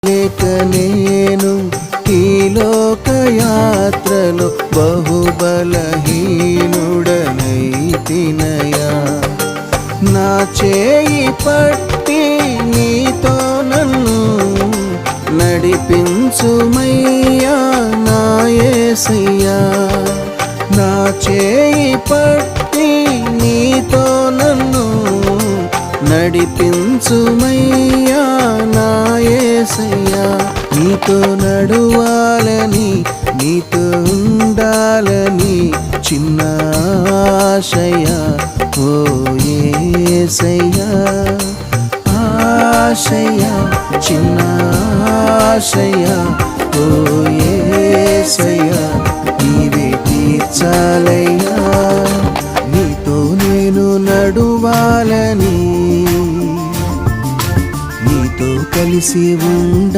లేక నేను ఈ లోకయాత్రలో బహుబలహీనుడనైతినయా. నా చేయి పట్టి నీతో నన్ను నడిపించుమయ్యా నా యేసయ్యా. నా చేయి పట్టి నీతో నన్ను నడిపించుమయ్యా నా యేసయ్యా. నీతో నడువాలని నీతో ఉండాలని చిన్న ఆశయా ఓ యేసయ్యా. ఆశయా చిన్న ఆశయా ఓ యేసయ్యా. నీవే తీర్చాలయ్యా. నీతో నేను నడువాలని నీతో కలిసి ఉండ